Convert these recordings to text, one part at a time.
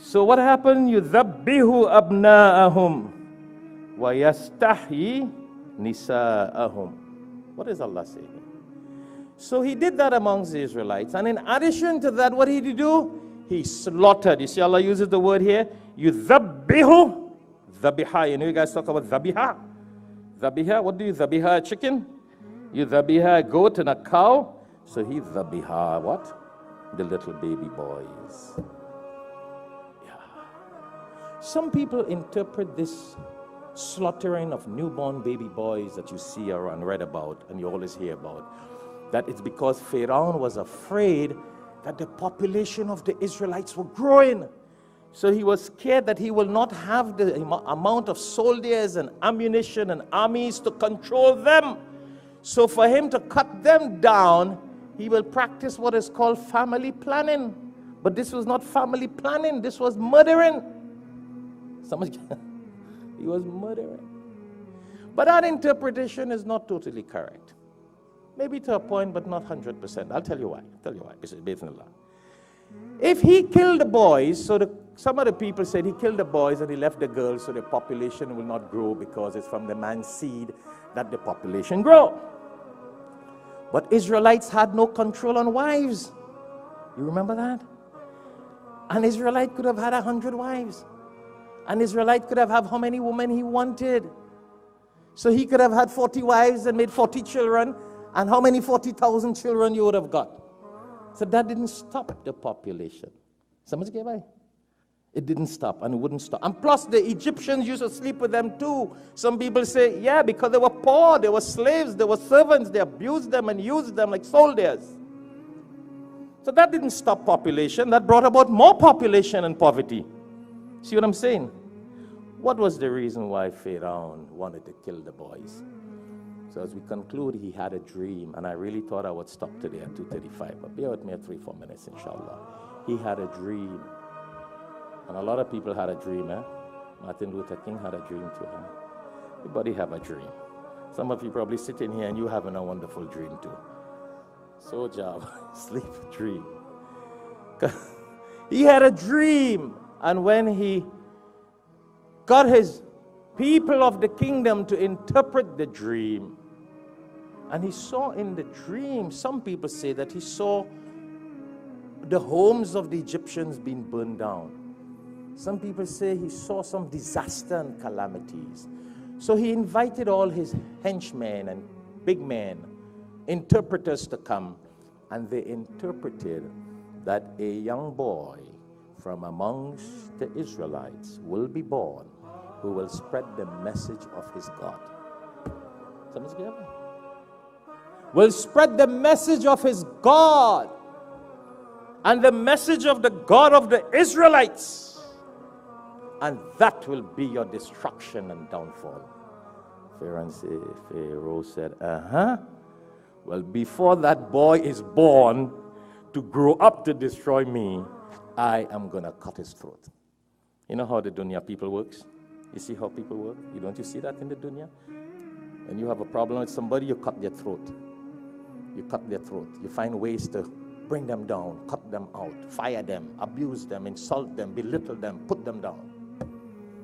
So what happened? يُذَبِّهُ أَبْنَاءَهُمْ وَيَسْتَحْيِي نِسَاءَهُمْ. What does Allah say here? So he did that amongst the Israelites. And in addition to that, what did he do? He slaughtered. You see Allah uses the word here. يُذَبِّهُ Zabiha. You know you guys talk about zabiha. Zabiha, what do you zabiha? A chicken? You zabiha a goat and a cow. So he zabiha what? The little baby boys. Yeah. Some people interpret this slaughtering of newborn baby boys that you see and read about and you always hear about, that it's because Pharaoh was afraid that the population of the Israelites were growing. So he was scared that he will not have the amount of soldiers and ammunition and armies to control them. So for him to cut them down, he will practice what is called family planning. But this was not family planning, this was murdering. He was murdering. But that interpretation is not totally correct. Maybe to a point, but not 100%. I'll tell you why. Bismillah. If he killed the boys, so some of the people said he killed the boys and he left the girls so the population will not grow because it's from the man's seed that the population grow. But Israelites had no control on wives. You remember that? An Israelite could have had 100 wives. An Israelite could have how many women he wanted. So he could have had 40 wives and made 40 children. And how many 40,000 children you would have got? So that didn't stop the population. It didn't stop and it wouldn't stop. And plus the Egyptians used to sleep with them too. Some people say, yeah, because they were poor, they were slaves, they were servants, they abused them and used them like soldiers. So that didn't stop population, that brought about more population and poverty. See what I'm saying? What was the reason why Pharaoh wanted to kill the boys? So as we conclude, he had a dream, and I really thought I would stop today at 2:35, but bear with me at 3-4 minutes, inshallah. He had a dream, and a lot of people had a dream, eh? Martin Luther King had a dream too, huh? Everybody have a dream. Some of you probably sitting here and you having a wonderful dream too. So job, sleep, dream. He had a dream, and when he got his people of the kingdom to interpret the dream, and he saw in the dream, some people say that he saw the homes of the Egyptians being burned down. Some people say he saw some disaster and calamities. So he invited all his henchmen and big men, interpreters to come, and they interpreted that a young boy from amongst the Israelites will be born who will spread the message of his God. Will spread the message of his God and the message of the God of the Israelites. And that will be your destruction and downfall. Pharaoh said, well, before that boy is born to grow up to destroy me, I am going to cut his throat. You know how the dunya people works? You see how people work? Don't you see that in the dunya? When you have a problem with somebody, you cut their throat. You cut their throat. You find ways to bring them down, cut them out, fire them, abuse them, insult them, belittle them, put them down.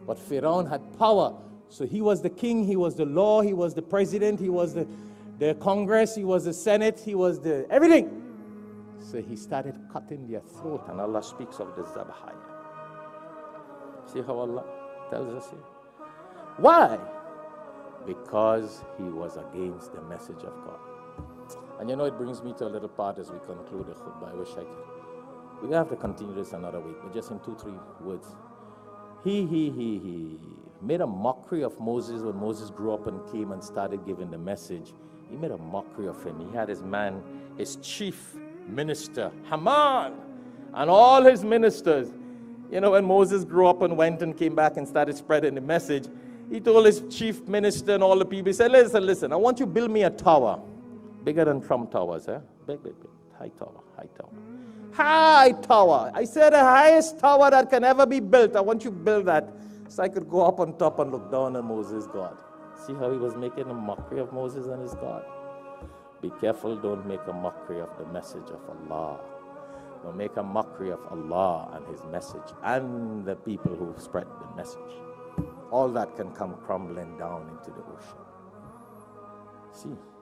But Pharaoh had power. So he was the king, he was the law, he was the president, he was the Congress, he was the Senate, he was the everything. So he started cutting their throat, and Allah speaks of the Zabahaya. See how Allah tells us here? Why? Because he was against the message of God. And you know, it brings me to a little part as we conclude the khutbah. I wish I could. We're going to have to continue this another week, but just in 2-3 words. He made a mockery of Moses when Moses grew up and came and started giving the message. He made a mockery of him. He had his man, his chief minister, Haman, and all his ministers. You know, when Moses grew up and went and came back and started spreading the message, he told his chief minister and all the people, he said, listen, I want you to build me a tower. Bigger than Trump towers, eh? Big. High tower. High tower. I said the highest tower that can ever be built. I want you to build that so I could go up on top and look down on Moses' God. See how he was making a mockery of Moses and his God? Be careful, don't make a mockery of the message of Allah. Don't make a mockery of Allah and His message and the people who spread the message. All that can come crumbling down into the ocean. See?